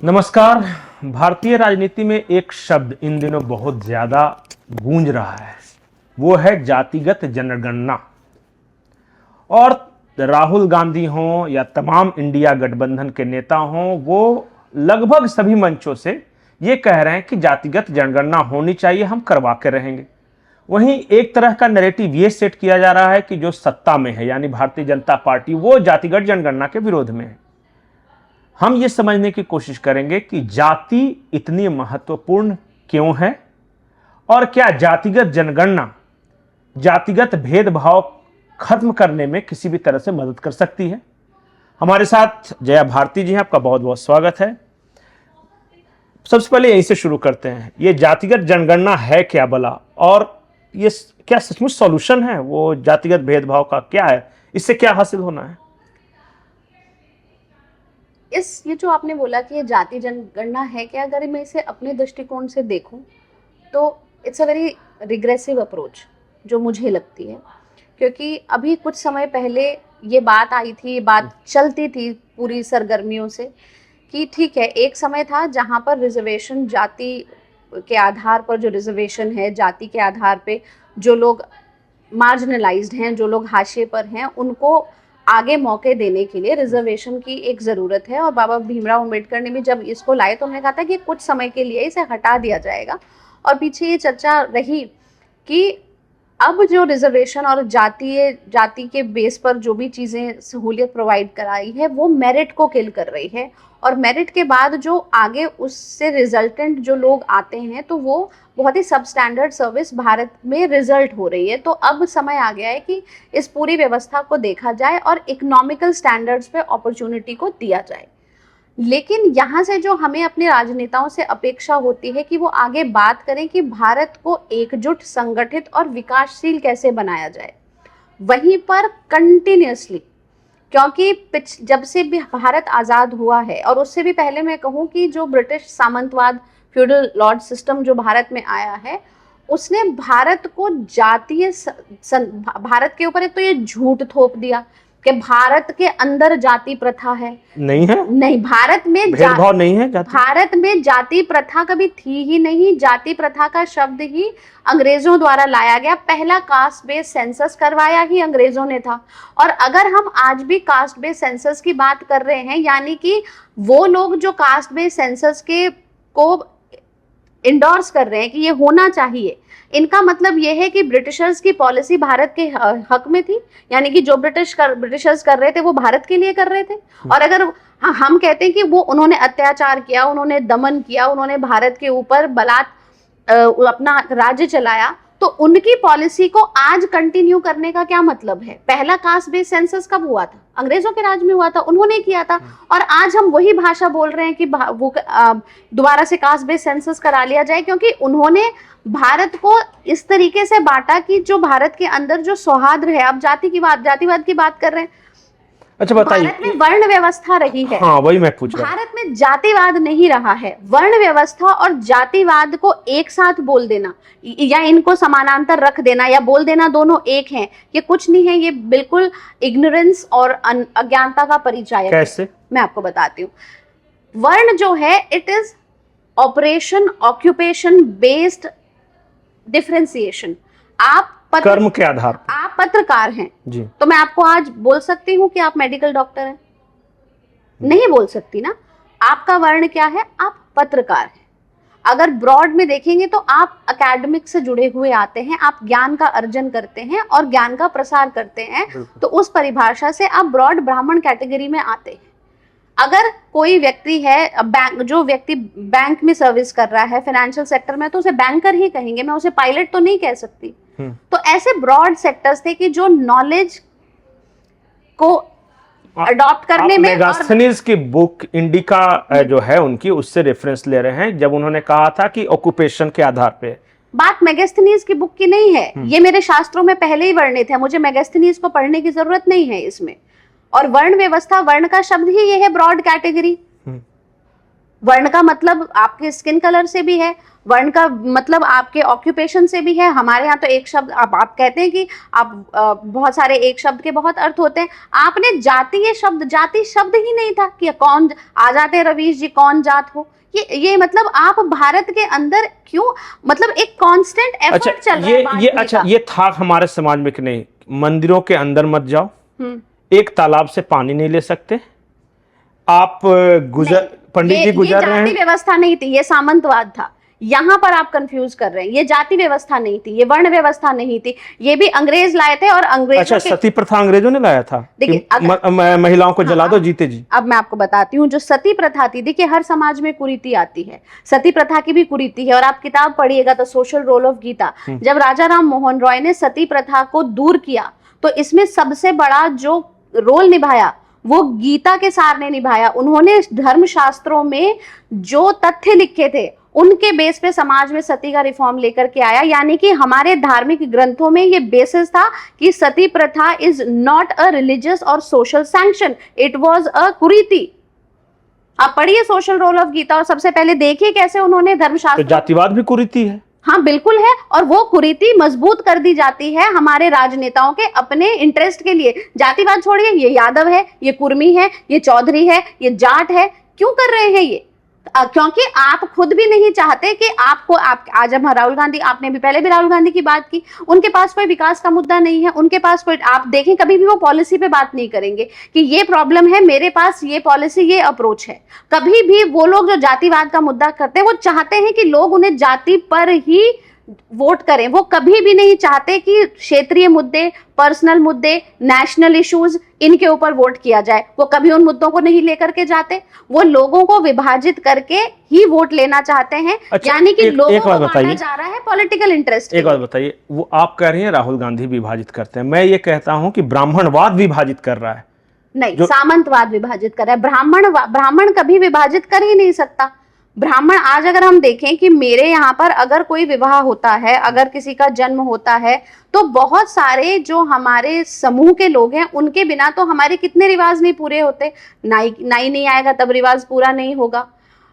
नमस्कार। भारतीय राजनीति में एक शब्द इन दिनों बहुत ज्यादा गूंज रहा है, वो है जातिगत जनगणना। और राहुल गांधी हों या तमाम इंडिया गठबंधन के नेता हों, वो लगभग सभी मंचों से ये कह रहे हैं कि जातिगत जनगणना होनी चाहिए, हम करवा के रहेंगे। वहीं एक तरह का नैरेटिव ये सेट किया जा रहा है कि जो सत्ता में है यानी भारतीय जनता पार्टी, वो जातिगत जनगणना के विरोध में है। हम ये समझने की कोशिश करेंगे कि जाति इतनी महत्वपूर्ण क्यों है और क्या जातिगत जनगणना जातिगत भेदभाव खत्म करने में किसी भी तरह से मदद कर सकती है। हमारे साथ जया भारती जी हैं, आपका बहुत बहुत स्वागत है। सबसे पहले यहीं से शुरू करते हैं, ये जातिगत जनगणना है क्या भला, और ये क्या सचमुच सॉल्यूशन है वो जातिगत भेदभाव का? क्या है, इससे क्या हासिल होना है? ये जो आपने बोला कि ये जाति जनगणना है क्या, अगर मैं इसे अपने दृष्टिकोण से देखूं तो it's a very regressive approach जो मुझे लगती है। क्योंकि अभी कुछ समय पहले ये बात आई थी, ये बात चलती थी पूरी सरगर्मियों से कि ठीक है, एक समय था जहां पर रिजर्वेशन, जाति के आधार पर जो रिजर्वेशन है, जाति के आधार पे जो लोग मार्जिनलाइज्ड हैं, जो लोग हाशिए पर हैं, उनको आगे मौके देने के लिए रिजर्वेशन की एक ज़रूरत है। और बाबा भीमराव अंबेडकर ने भी जब इसको लाए तो उन्होंने कहा था कि कुछ समय के लिए इसे हटा दिया जाएगा। और पीछे ये चर्चा रही कि अब जो रिजर्वेशन और जाति के बेस पर जो भी चीज़ें सहूलियत प्रोवाइड कराई है वो मेरिट को किल कर रही है। और मेरिट के बाद जो आगे उससे रिजल्टेंट जो लोग आते हैं तो वो बहुत ही सब स्टैंडर्ड सर्विस भारत में रिजल्ट हो रही है। तो अब समय आ गया है कि इस पूरी व्यवस्था को देखा जाए और इकोनॉमिकल स्टैंडर्ड्स पे अपॉर्चुनिटी को दिया जाए। लेकिन यहाँ से जो हमें अपने राजनेताओं से अपेक्षा होती है कि वो आगे बात करें कि भारत को एकजुट, संगठित और विकासशील कैसे बनाया जाए, वहीं पर कंटिन्यूअसली, क्योंकि जब से भी भारत आज़ाद हुआ है और उससे भी पहले मैं कहूँ कि जो ब्रिटिश सामंतवाद, फ्यूडल लॉर्ड सिस्टम जो भारत में आया है, उसने भारत को भारत के ऊपर एक तो ये झूठ थोप दिया कि भारत के अंदर जाति प्रथा है। नहीं है, नहीं, भारत में भेदभाव नहीं है। भारत में जाति प्रथा कभी थी ही नहीं। जाति प्रथा का शब्द ही अंग्रेजों द्वारा लाया गया। पहला कास्ट बेस्ड सेंसस करवाया ही अंग्रेजों ने था। और अगर हम आज भी कास्ट बेस्ड सेंसस की बात कर रहे हैं, यानी कि वो लोग जो कास्ट बेस्ड सेंसस को इंडोर्स कर रहे हैं कि ये होना चाहिए, इनका मतलब ये है कि ब्रिटिशर्स की पॉलिसी भारत के हक में थी, यानी कि जो ब्रिटिशर्स कर रहे थे वो भारत के लिए कर रहे थे। और अगर हम कहते हैं कि वो उन्होंने अत्याचार किया, उन्होंने दमन किया, उन्होंने भारत के ऊपर अपना राज्य चलाया, तो उनकी पॉलिसी को आज कंटिन्यू करने का क्या मतलब है? पहला कास्ट बेस्ड सेंसस कब हुआ था? अंग्रेजों के राज में हुआ था, उन्होंने किया था। और आज हम वही भाषा बोल रहे हैं कि वो दोबारा से कास्ट बेस्ड सेंसस करा लिया जाए, क्योंकि उन्होंने भारत को इस तरीके से बांटा कि जो भारत के अंदर जो सौहार्द है, अब जातिवाद की बात कर रहे हैं। अच्छा बताइए, भारत में वर्ण व्यवस्था रही है। हाँ, वही मैं पूछ रहा हूं। भारत में जातिवाद नहीं रहा है। वर्ण व्यवस्था और जातिवाद को एक साथ बोल देना या इनको समानांतर रख देना या बोल देना दोनों एक हैं, ये कुछ नहीं है। ये बिल्कुल इग्नोरेंस और अज्ञानता का परिचायक है। कैसे? मैं आपको बताती हूँ। वर्ण जो है, it is occupation based differentiation. आप कर्म के आधार पर, आप पत्रकार हैं जी, तो मैं आपको आज बोल सकती हूँ कि आप मेडिकल डॉक्टर हैं? नहीं बोल सकती ना। आपका वर्ण क्या है? आप पत्रकार हैं। अगर ब्रॉड में देखेंगे तो आप एकेडमिक से जुड़े हुए आते हैं, आप ज्ञान का अर्जन करते हैं और ज्ञान का प्रसार करते हैं, तो उस परिभाषा से आप ब्रॉड ब्राह्मण कैटेगरी में आते हैं। अगर कोई व्यक्ति है, जो व्यक्ति बैंक में सर्विस कर रहा है, फाइनेंशियल सेक्टर में, तो उसे बैंकर ही कहेंगे, मैं उसे पायलट तो नहीं कह सकती। तो ऐसे ब्रॉड सेक्टर्स थे कि जो नॉलेज को अडॉप्ट करने में, मेगास्थनीज की बुक इंडिका जो है उनकी, उससे रेफरेंस ले रहे हैं, जब उन्होंने कहा था कि ऑक्यूपेशन के आधार पे। बात मेगास्थनीज की बुक की नहीं है, ये मेरे शास्त्रों में पहले ही वर्णित है, मुझे मेगास्थनीज को पढ़ने की जरूरत नहीं है इसमें। और वर्ण व्यवस्था, वर्ण का शब्द ही ये है, ब्रॉड कैटेगरी। वर्ण का मतलब आपके स्किन कलर से भी है, वर्ण का मतलब आपके ऑक्यूपेशन से भी है। हमारे यहाँ तो एक शब्द आप कहते हैं कि आप बहुत सारे एक शब्द के बहुत अर्थ होते हैं। आपने जातीय शब्द, जाति शब्द ही नहीं था कि कौन आ जाते रवीश जी कौन जात हो। ये मतलब आप भारत के अंदर क्यों, मतलब एक कांस्टेंट एफर्ट चल रहा है बांटने का। अच्छा ये था हमारे समाज में कि नहीं, मंदिरों के अंदर मत जाओ, एक तालाब से पानी नहीं ले सकते, आप पंडित जी गुजर रहे हैं। जाति व्यवस्था नहीं थी, ये सामंतवाद था। यहाँ पर आप कंफ्यूज कर रहे हैं, ये जाति व्यवस्था नहीं थी, ये वर्ण व्यवस्था नहीं थी, ये भी अंग्रेज लाए थे। और अंग्रेजों अच्छा, सती प्रथा अंग्रेजों ने लाया था। देखिए महिलाओं को जला दो जीते जी। अब मैं आपको बताती हूँ, जो सती प्रथा थी, देखिए हर समाज में कुरीति आती है, सती प्रथा की भी कुरीति है। और आप किताब पढ़िएगा तो सोशल रोल ऑफ गीता, जब राजा राम मोहन रॉय ने सती प्रथा को दूर किया तो इसमें सबसे बड़ा जो रोल निभाया वो गीता के सार ने निभाया। उन्होंने धर्मशास्त्रों में जो तथ्य लिखे थे उनके बेस पे समाज में सती का रिफॉर्म लेकर के आया। यानी कि हमारे धार्मिक ग्रंथों में ये बेसिस था कि सती प्रथा इज नॉट अ रिलीजियस और social sanction, it was a कुरीति। आप पढ़िए सोशल रोल ऑफ गीता और सबसे पहले देखिए कैसे उन्होंने धर्मशास्त्र। तो जातिवाद भी कुरीति है। हाँ बिल्कुल है, और वो कुरीति मजबूत कर दी जाती है हमारे राजनेताओं के अपने इंटरेस्ट के लिए। जातिवाद छोड़िए, ये यादव है, ये कुर्मी है, ये चौधरी है, ये जाट है, क्यों कर रहे हैं ये? क्योंकि आप खुद भी नहीं चाहते कि आपको आज हम राहुल गांधी, आपने भी पहले भी राहुल गांधी की बात की, उनके पास कोई विकास का मुद्दा नहीं है, उनके पास कोई, आप देखें कभी भी वो पॉलिसी पे बात नहीं करेंगे कि ये प्रॉब्लम है, मेरे पास ये पॉलिसी, ये अप्रोच है। कभी भी वो लोग जो जातिवाद का मुद्दा करते हैं वो चाहते हैं कि लोग उन्हें जाति पर ही वोट करें। वो कभी भी नहीं चाहते कि क्षेत्रीय मुद्दे, पर्सनल मुद्दे, नेशनल इश्यूज, इनके ऊपर वोट किया जाए। वो कभी उन मुद्दों को नहीं लेकर के जाते, वो लोगों को विभाजित करके ही वोट लेना चाहते हैं। अच्छा, यानी कि लोगों को बांटा जा रहा है पॉलिटिकल इंटरेस्ट। एक बात बताइए, वो आप कह रही हैं राहुल गांधी विभाजित करते हैं, मैं ये कहता हूं कि ब्राह्मणवाद विभाजित कर रहा है। नहीं, सामंतवाद विभाजित कर रहा है। ब्राह्मण कभी विभाजित कर ही नहीं सकता। ब्राह्मण, आज अगर हम देखें कि मेरे यहाँ पर अगर कोई विवाह होता है, अगर किसी का जन्म होता है, तो बहुत सारे जो हमारे समूह के लोग हैं उनके बिना तो हमारे कितने रिवाज नहीं पूरे होते। नाई नहीं आएगा तब रिवाज पूरा नहीं होगा,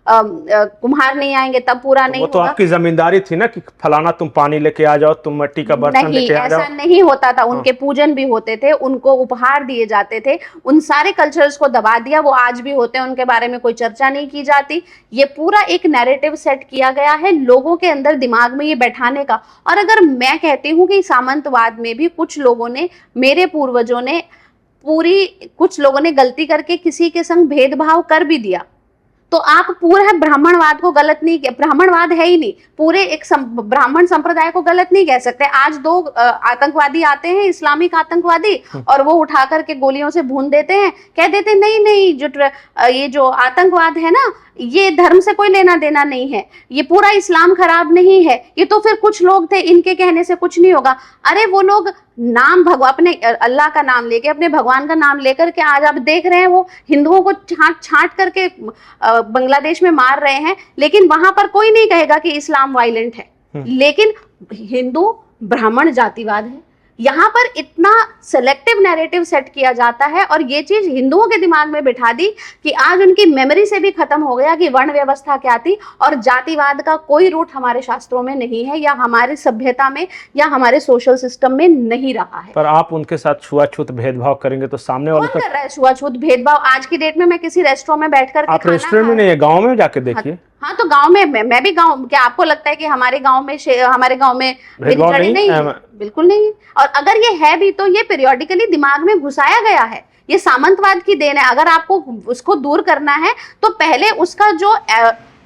कुम्हार नहीं आएंगे तब पूरा नहीं होगा। वो तो आपकी जमींदारी थी ना कि फलाना तुम पानी लेके आ जाओ, तुम मिट्टी का बर्तन लेके आ जाओ। ऐसा नहीं होता था। उनके पूजन भी होते थे, उनको उपहार दिए जाते थे। उन सारे कल्चर्स को दबा दिया, वो आज भी होते हैं, उनके बारे में कोई चर्चा नहीं की जाती। ये पूरा एक नैरेटिव सेट किया गया है लोगों के अंदर, दिमाग में ये बैठाने का। और अगर मैं कहती हूँ कि सामंतवाद में भी कुछ लोगों ने, मेरे पूर्वजों ने कुछ लोगों ने गलती करके किसी के संग भेदभाव कर भी दिया, तो आप पूरा ब्राह्मणवाद को गलत नहीं, ब्राह्मणवाद है ही नहीं, पूरे एक ब्राह्मण संप्रदाय को गलत नहीं कह सकते। आज दो आतंकवादी आते हैं, इस्लामिक आतंकवादी, और वो उठा करके गोलियों से भून देते हैं, कह देते हैं नहीं ये जो आतंकवाद है ना, ये धर्म से कोई लेना देना नहीं है, ये पूरा इस्लाम खराब नहीं है, ये तो फिर कुछ लोग थे, इनके कहने से कुछ नहीं होगा। अरे वो लोग नाम अपने अल्लाह का नाम लेके, अपने भगवान का नाम लेकर के, आज आप देख रहे हैं वो हिंदुओं को छांट करके बांग्लादेश में मार रहे हैं, लेकिन वहां पर कोई नहीं कहेगा कि इस्लाम वायलेंट है। लेकिन हिंदू ब्राह्मण जातिवाद है। यहाँ पर इतना सेलेक्टिव नैरेटिव सेट किया जाता है, और ये चीज हिंदुओं के दिमाग में बिठा दी कि आज उनकी मेमोरी से भी खत्म हो गया कि वर्ण व्यवस्था क्या थी, और जातिवाद का कोई रूट हमारे शास्त्रों में नहीं है, या हमारी सभ्यता में, या हमारे सोशल सिस्टम में नहीं रहा है। पर आप उनके साथ छुआछूत भेदभाव करेंगे तो सामने वाले कर रहा है छुआछूत भेदभाव। आज की डेट में मैं किसी रेस्टोरेंट में बैठकर, आप रेस्टोरेंट में नहीं है, गाँव में जाके देखिए। हाँ, तो गांव में मैं भी गांव, क्या आपको लगता है कि हमारे गांव में नहीं है? बिल्कुल नहीं है। और अगर ये है भी तो ये पीरियोडिकली दिमाग में घुसाया गया है, ये सामंतवाद की देन है। अगर आपको उसको दूर करना है तो पहले उसका जो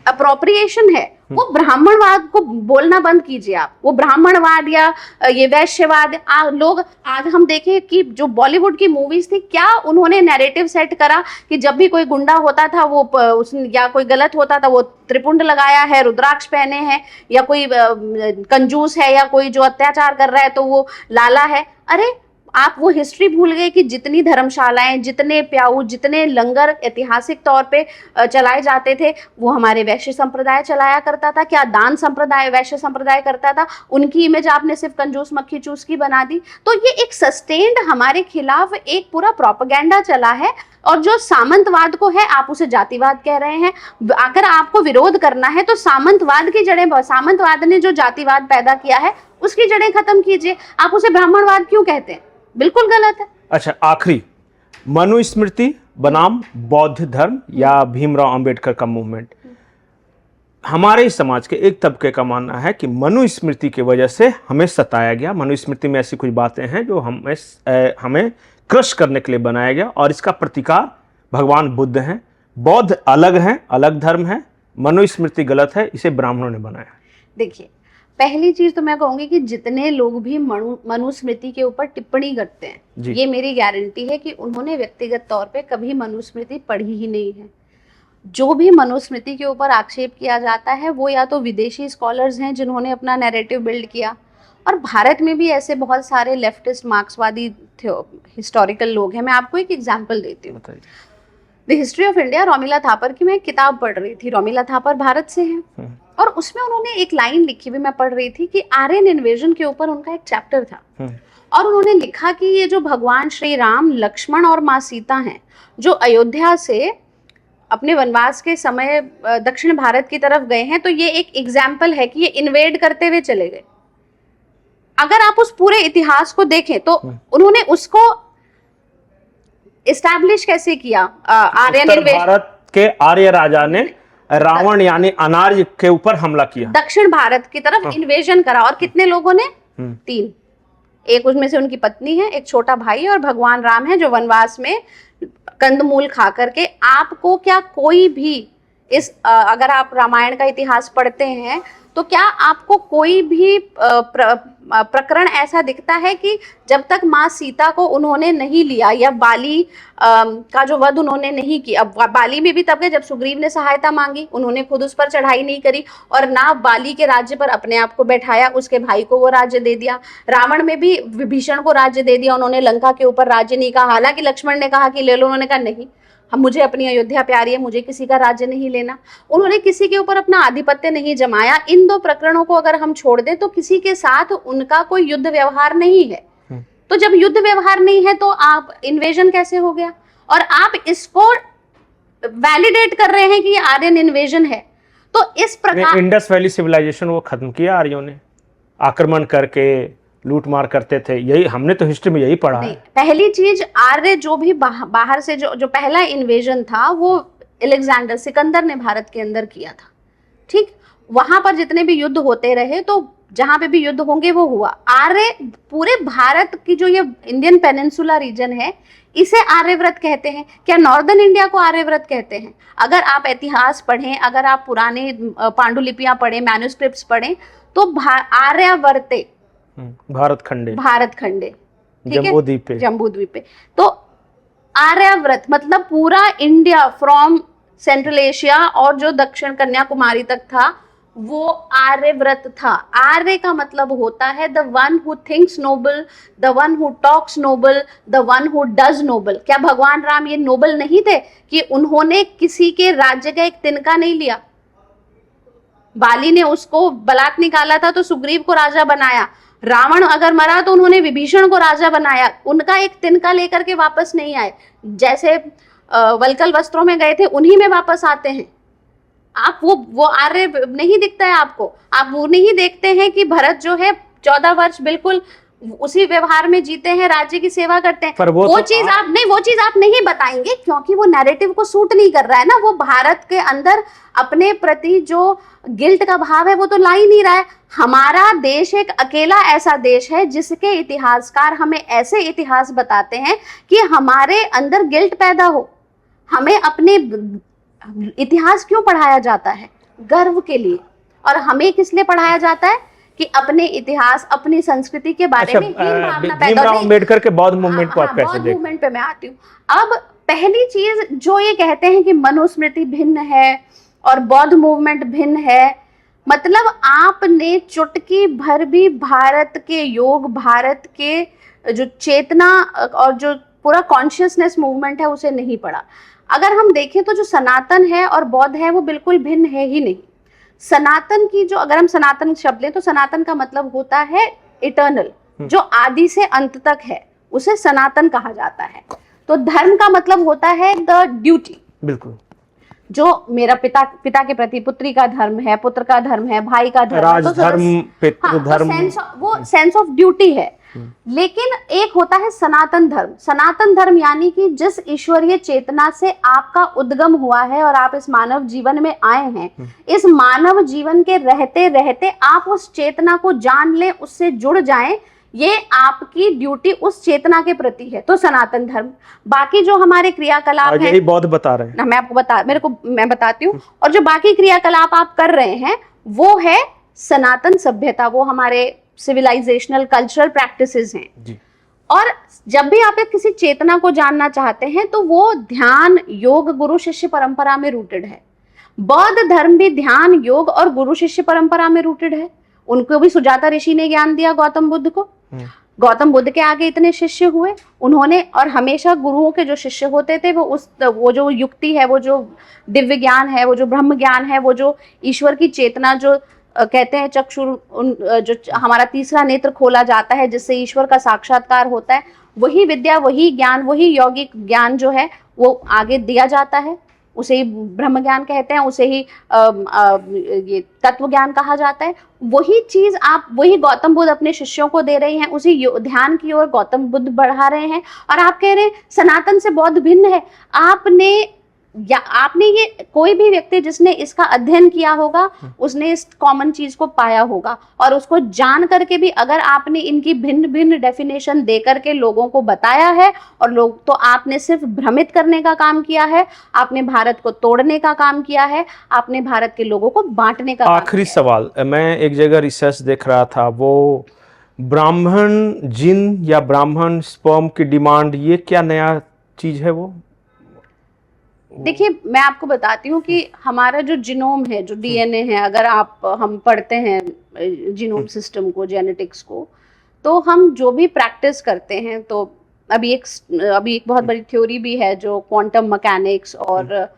अप्रोप्रिएशन है वो ब्राह्मणवाद को बोलना बंद कीजिए आप। वो ब्राह्मणवाद या ये वैश्यवाद, लोग आज हम देखें कि जो बॉलीवुड की मूवीज थी, क्या उन्होंने नैरेटिव सेट करा कि जब भी कोई गुंडा होता था वो या कोई गलत होता था वो त्रिपुंड लगाया है, रुद्राक्ष पहने हैं, या कोई कंजूस है, या कोई जो अत्याचार कर रहा है तो वो लाला है। अरे आप वो हिस्ट्री भूल गए कि जितनी धर्मशालाएं, जितने प्याऊ, जितने लंगर ऐतिहासिक तौर पे चलाए जाते थे वो हमारे वैश्य संप्रदाय चलाया करता था। क्या दान संप्रदाय, वैश्य संप्रदाय करता था? उनकी इमेज आपने सिर्फ कंजूस मक्खी चूस की बना दी। तो ये एक सस्टेन्ड हमारे खिलाफ एक पूरा प्रोपेगेंडा चला है। और जो सामंतवाद को है, आप उसे जातिवाद कह रहे हैं। अगर आपको विरोध करना है तो सामंतवाद की जड़ें, सामंतवाद ने जो जातिवाद पैदा किया है उसकी जड़ें खत्म कीजिए। आप उसे ब्राह्मणवाद क्यों कहते हैं? बिल्कुल गलत है। अच्छा, आखिरी, मनुस्मृति बनाम बौद्ध धर्म या भीमराव अंबेडकर का मूवमेंट, हमारे समाज के एक तबके का मानना है कि मनुस्मृति की वजह से हमें सताया गया। मनुस्मृति में ऐसी कुछ बातें हैं जो हमें क्रश करने के लिए बनाया गया और इसका प्रतिकार भगवान बुद्ध हैं। बौद्ध अलग हैं, अलग धर्म है, मनुस्मृति गलत है, इसे ब्राह्मणों ने बनाया। देखिए, पहली चीज तो मैं कहूंगी कि जितने लोग भी मनुस्मृति के ऊपर टिप्पणी करते हैं, ये मेरी गारंटी है कि उन्होंने व्यक्तिगत तौर पे कभी मनुस्मृति पढ़ी ही नहीं है। जो भी मनुस्मृति के ऊपर आक्षेप किया जाता है वो या तो विदेशी स्कॉलर्स हैं जिन्होंने अपना नैरेटिव बिल्ड किया, और भारत में भी ऐसे बहुत सारे लेफ्टिस्ट मार्क्सवादी हिस्टोरिकल लोग हैं। मैं आपको एक एग्जांपल देती हूँ। The history of India, Romila Thapar की मैं एक किताब पढ़ रही थी। रोमिला थापर भारत से हैं और उसमें उन्होंने एक लाइन लिखी हुई मैं पढ़ रही थी कि आर्यन इन्वेजन के ऊपर उनका एक चैप्टर था और उन्होंने लिखा कि ये जो भगवान श्री राम, लक्ष्मण और माँ सीता हैं जो अयोध्या से अपने वनवास के समय दक्षिण भारत की तरफ गए हैं, तो ये एक एग्जाम्पल है कि ये इन्वेड करते हुए चले गए। अगर आप उस पूरे इतिहास को देखें तो उन्होंने उसको इस्टेब्लिश कैसे किया? आर्यन इन्वेजन, भारत के आर्य राजा ने रावण यानी अनार्य के ऊपर हमला किया, दक्षिण भारत की तरफ इन्वेजन करा। और कितने लोगों ने? 3। एक उसमें से उनकी पत्नी है, एक छोटा भाई और भगवान राम है जो वनवास में कंदमूल खा करके। आपको क्या कोई भी इस अगर आप रामायण का इतिहास पढ़ते हैं तो क्या आपको कोई भी प्रकरण ऐसा दिखता है कि जब तक माँ सीता को उन्होंने नहीं लिया या बाली का जो वध उन्होंने नहीं किया? बाली में भी तब गए जब सुग्रीव ने सहायता मांगी, उन्होंने खुद उस पर चढ़ाई नहीं करी और ना बाली के राज्य पर अपने आप को बैठाया, उसके भाई को वो राज्य दे दिया। रावण में भी विभीषण को राज्य दे दिया, उन्होंने लंका के ऊपर राज्य नहीं कहा। हालांकि लक्ष्मण ने कहा कि ले लो, उन्होंने कहा नहीं, हम, मुझे अपनी अयोध्या प्यारी है, मुझे किसी का राज्य नहीं लेना। उन्होंने किसी के ऊपर अपना आधिपत्य नहीं जमाया। इन 2 प्रकरणों को अगर हम छोड़ दें तो किसी के साथ उनका कोई युद्ध व्यवहार नहीं है। तो जब युद्ध व्यवहार नहीं है तो आप इन्वेजन कैसे हो गया? और आप इसको वैलिडेट कर रहे हैं कि ये आर्यन इन्वेजन है। तो इस प्रकार इंडस वैली सिविलाइजेशन वो खत्म किया आर्यों ने, आक्रमण करके लूट मार करते थे। यही हमने तो हिस्ट्री में यही पढ़ा है। पहली चीज, आर्य जो भी बाहर से जो पहला इन्वेजन था वो अलेक्जेंडर, सिकंदर ने भारत के अंदर किया था। ठीक, वहां पर जितने भी युद्ध होते रहे तो जहां पे भी युद्ध होंगे वो हुआ। आर्य पूरे भारत की जो ये इंडियन पेनिनसुला रीजन है इसे आर्यव्रत कहते हैं। क्या नॉर्दर्न इंडिया को आर्यव्रत कहते हैं? अगर आप इतिहास पढ़ें, अगर आप पुराने पांडुलिपियां पढ़ें, मैन्युस्क्रिप्ट्स पढ़ें तो आर्यावर्ते, भारत खंडे, जम्बू द्वीप पे। तो आर्याव्रत मतलब पूरा इंडिया फ्रॉम सेंट्रल एशिया और जो दक्षिण कन्याकुमारी तक था वो आर्यव्रत था। आर्य का मतलब होता है the one who thinks noble, the one who talks noble, the one who does noble. क्या भगवान राम ये नोबल नहीं थे कि उन्होंने किसी के राज्य का एक तिनका नहीं लिया? बाली ने उसको बलात् निकाला था तो सुग्रीव को राजा बनाया। रावण अगर मरा तो उन्होंने विभीषण को राजा बनाया, उनका एक तिनका लेकर के वापस नहीं आए। जैसे वल्कल वस्त्रों में गए थे उन्हीं में वापस आते हैं। आप वो आर्य नहीं दिखता है आपको? आप वो नहीं देखते हैं कि भरत जो है 14 वर्ष बिल्कुल उसी व्यवहार में जीते हैं, राज्य की सेवा करते हैं। पर वो चीज आप नहीं बताएंगे क्योंकि वो नैरेटिव को सूट नहीं कर रहा है ना। वो भारत के अंदर अपने प्रति जो गिल्ट का भाव है वो तो ला ही नहीं रहा है। हमारा देश एक अकेला ऐसा देश है जिसके इतिहासकार हमें ऐसे इतिहास बताते हैं कि हमारे अंदर गिल्ट पैदा हो। हमें अपने इतिहास क्यों पढ़ाया जाता है? गर्व के लिए। और हमें किस लिए पढ़ाया जाता है? कि अपने इतिहास, अपनी संस्कृति के बारे में हीन भावना पैदा हो। अम्बेडकर के बौद्ध मूवमेंट को आप कैसे देखते हैं? बौद्ध मूवमेंट पे मैं आती हूँ। अब पहली चीज जो ये कहते हैं कि मनुस्मृति भिन्न है और बौद्ध मूवमेंट भिन्न है, मतलब आपने चुटकी भर भी भारत के योग, भारत के जो चेतना और जो पूरा कॉन्शियसनेस मूवमेंट है उसे नहीं पढ़ा। अगर हम देखें तो जो सनातन है और बौद्ध है वो बिल्कुल भिन्न है ही नहीं। सनातन की जो, अगर हम सनातन शब्द लें तो सनातन का मतलब होता है इटर्नल, जो आदि से अंत तक है, उसे सनातन कहा जाता है। तो धर्म का मतलब होता है द ड्यूटी, बिल्कुल, जो मेरा पिता के प्रति पुत्री का धर्म है, पुत्र का धर्म है, भाई का धर्म है, राजधर्म, पितृधर्म, वो सेंस ऑफ ड्यूटी है। लेकिन एक होता है सनातन धर्म। सनातन धर्म यानी कि जिस ईश्वरीय चेतना से आपका उद्गम हुआ है और आप इस मानव जीवन में आए हैं, इस मानव जीवन के रहते रहते आप उस चेतना को जान लें, उससे जुड़ जाएं, ये आपकी ड्यूटी उस चेतना के प्रति है, तो सनातन धर्म। बाकी जो हमारे क्रियाकलाप हैं, यही बौद्ध बता रहे हैं। मैं बताती हूँ। और जो बाकी क्रियाकलाप आप कर रहे हैं वो है सनातन सभ्यता, वो हमारे सिविलाइजेशनल कल्चरल प्रैक्टिसेस हैं जी। और जब भी आप एक किसी चेतना को जानना चाहते हैं तो वो ध्यान, योग, गुरु शिष्य परंपरा में रूटेड है। बौद्ध धर्म भी ध्यान, योग और गुरु शिष्य परंपरा में रूटेड है। उनको भी सुजाता ऋषि ने ज्ञान दिया गौतम बुद्ध को। गौतम बुद्ध के आगे इतने शिष्य हुए उन्होंने, और हमेशा गुरुओं के जो शिष्य होते थे वो जो युक्ति है, वो जो दिव्य ज्ञान है, वो जो ब्रह्म ज्ञान है, वो जो ईश्वर की चेतना, जो कहते हैं चक्षुर, जो हमारा तीसरा नेत्र खोला जाता है जिससे ईश्वर का साक्षात्कार होता है, वही विद्या, वही ज्ञान, वही यौगिक ज्ञान जो है वो आगे दिया जाता है। उसे ही ब्रह्म ज्ञान कहते हैं, उसे ही ये तत्व ज्ञान कहा जाता है। वही चीज वही गौतम बुद्ध अपने शिष्यों को दे रहे हैं, उसी ध्यान की ओर गौतम बुद्ध बढ़ा रहे हैं। और आप कह रहे हैं सनातन से बौद्ध भिन्न है। आपने ये, कोई भी व्यक्ति जिसने इसका अध्ययन किया होगा उसने इस कॉमन चीज को पाया होगा, और उसको जान करके भी अगर आपने इनकी भिन्न भिन्न डेफिनेशन दे करके लोगों को बताया है, और लोग तो आपने सिर्फ भ्रमित करने का काम किया है, आपने भारत को तोड़ने का काम किया है, आपने भारत के लोगों को बांटने का आखिरी सवाल, मैं एक जगह रिसर्च देख रहा था, वो ब्राह्मण जिन या ब्राह्मण स्पर्म की डिमांड, ये क्या नया चीज है? वो देखिए, मैं आपको बताती हूँ कि हमारा जो जीनोम है, जो डीएनए है, अगर हम पढ़ते हैं जीनोम सिस्टम को, जेनेटिक्स को, तो हम जो भी प्रैक्टिस करते हैं, तो अभी एक बहुत बड़ी थ्योरी भी है जो क्वांटम मैकेनिक्स और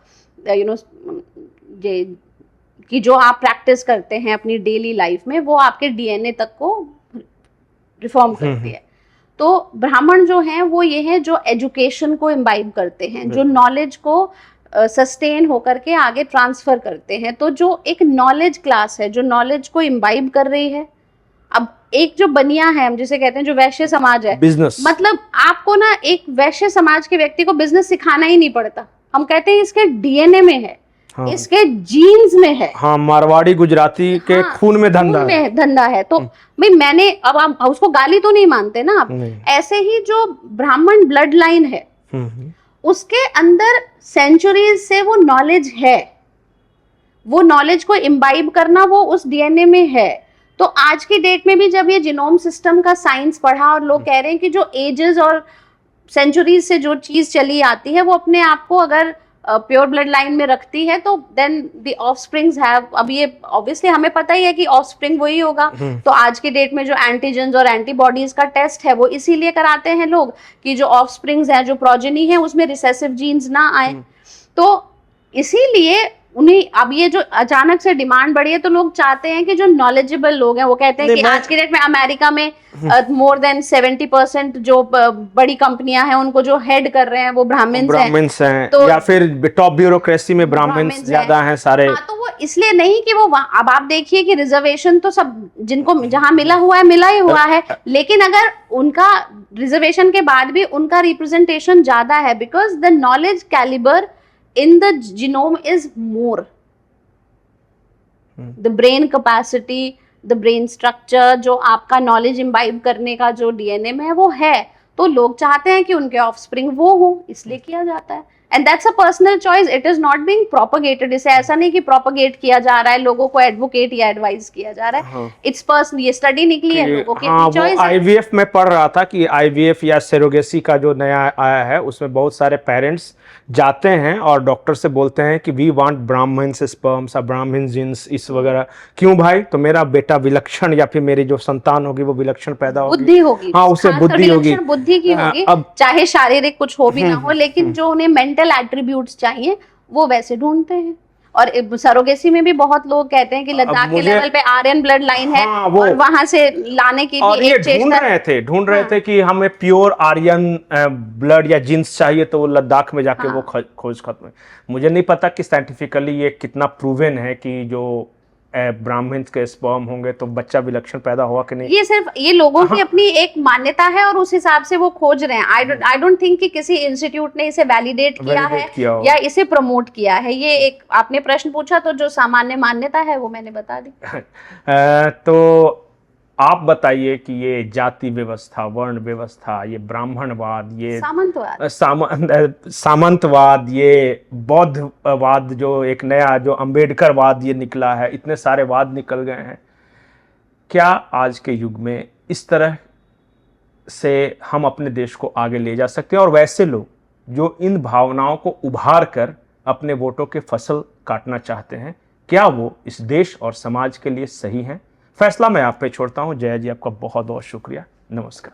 कि जो आप प्रैक्टिस करते हैं अपनी डेली लाइफ में, वो आपके डीएनए तक को रिफॉर्म करती है। तो ब्राह्मण जो हैं वो ये हैं जो एजुकेशन को इम्बाइब करते हैं, जो नॉलेज को सस्टेन होकर के आगे ट्रांसफर करते हैं। तो जो एक नॉलेज क्लास है, जो नॉलेज को इम्बाइब कर रही है, अब एक जो बनिया है, हम जिसे कहते हैं, जो वैश्य समाज है, बिजनेस, मतलब आपको ना एक वैश्य समाज के व्यक्ति को बिजनेस सिखाना ही नहीं पड़ता। हम कहते हैं इसके डीएनए में है, हाँ, इसके जीन्स में है। हाँ, मारवाड़ी गुजराती के हाँ, खून में धंधा है। तो भाई मैंने, अब आप उसको गाली तो नहीं मानते ना आप, ऐसे ही जो ब्राह्मण ब्लड लाइन है उसके अंदर सेंचुरीज से वो नॉलेज है, वो नॉलेज को इम्बाइब करना वो उस डीएनए में है। तो आज की डेट में भी जब ये जीनोम सिस्टम का साइंस पढ़ा और लोग कह रहे हैं कि जो एजेस और सेंचुरीज से जो चीज चली आती है वो अपने आप को अगर प्योर ब्लड लाइन में रखती है, तो देन द ऑफस्प्रिंग्स हैव, अब ये ऑब्वियसली हमें पता ही है कि ऑफस्प्रिंग वही होगा। तो आज की डेट में जो एंटीजेंस और एंटीबॉडीज का टेस्ट है वो इसीलिए कराते हैं लोग कि जो ऑफस्प्रिंग्स है, जो प्रोजेनी है, उसमें रिसेसिव जीन्स ना आए। तो इसीलिए उन्हें अब ये जो अचानक से डिमांड बढ़ी है, तो लोग चाहते हैं कि जो नॉलेजेबल लोग हैं, वो कहते हैं कि आज की डेट में अमेरिका में मोर देन 70% जो बड़ी कंपनियां हैं उनको जो हेड कर रहे हैं वो ब्राह्मण्स हैं, तो या फिर टॉप ब्यूरोक्रेसी में ब्राह्मण्स ज्यादा हैं सारे। हाँ, तो वो इसलिए नहीं कि वो, अब आप देखिए कि रिजर्वेशन तो सब जिनको जहां मिला हुआ है मिला ही हुआ है, लेकिन अगर उनका रिजर्वेशन के बाद भी उनका रिप्रेजेंटेशन ज्यादा है, because the knowledge caliber in the genome is more, the brain capacity, the brain structure, जो आपका नॉलेज इम्बाइब करने का जो डीएनए में है वो है। तो लोग चाहते हैं कि उनके ऑफस्प्रिंग वो हो, इसलिए किया जाता है। And that's a personal choice, it is not being propagated. इसे ऐसा नहीं कि प्रोपगेट किया जा रहा है, लोगों को एडवोकेट या एडवाइस किया जा रहा है। हाँ। इट्स पर्सनल, ये स्टडी निकली है, लोगों की हाँ, अपनी वो चॉइस है। आईवीएफ में पढ़ रहा था कि आईवीएफ या सेरोगेसी का जो नया आया है उसमें बहुत सारे पेरेंट्स जाते हैं और डॉक्टर से बोलते हैं कि वी वांट ब्राह्मण स्पर्म्स या ब्राह्मण जीन्स इस वगैरह। क्यों भाई? तो मेरा बेटा विलक्षण या फिर मेरी जो संतान होगी वो विलक्षण पैदा होगी, बुद्धि होगी, हाँ उसे खासकर बुद्धि होगी। विलक्षण बुद्धि की होगी, अब चाहे शारीरिक कुछ हो भी ना हो, लेकिन जो उन्हें मेंटल एट्रीब्यूट्स चाहिए वो वैसे ढूंढते हैं। और सरोगेसी में भी बहुत लोग कहते हैं कि लद्दाख के लेवल पे आर्यन ब्लड लाइन है, हाँ, वो और वहां से लाने की और भी ये एक चेष्टा ढूंढ रहे थे कि हमें प्योर आर्यन ब्लड या जीन्स चाहिए, तो वो लद्दाख में जाके वो खोज खत्म है। मुझे नहीं पता कि साइंटिफिकली ये कितना प्रूवन है कि जो ब्राह्मण के स्पर्म होंगे तो बच्चा विलक्षण पैदा हुआ कि नहीं। ये सिर्फ ये लोगों की अपनी एक मान्यता है और उस हिसाब से वो खोज रहे हैं। आई डोंट थिंक कि किसी इंस्टीट्यूट ने इसे वैलिडेट किया है या इसे प्रमोट किया है। ये एक आपने प्रश्न पूछा तो जो सामान्य मान्यता है वो मैंने बता दी। तो आप बताइए कि ये जाति व्यवस्था, वर्ण व्यवस्था, ये ब्राह्मणवाद, ये सामंतवाद, ये बौद्धवाद, जो एक नया जो अंबेडकरवाद ये निकला है, इतने सारे वाद निकल गए हैं, क्या आज के युग में इस तरह से हम अपने देश को आगे ले जा सकते हैं? और वैसे लोग जो इन भावनाओं को उभार कर अपने वोटों के फसल काटना चाहते हैं, क्या वो इस देश और समाज के लिए सही हैं? फैसला मैं आप पे छोड़ता हूं। जया जी, आपका बहुत बहुत शुक्रिया। नमस्कार।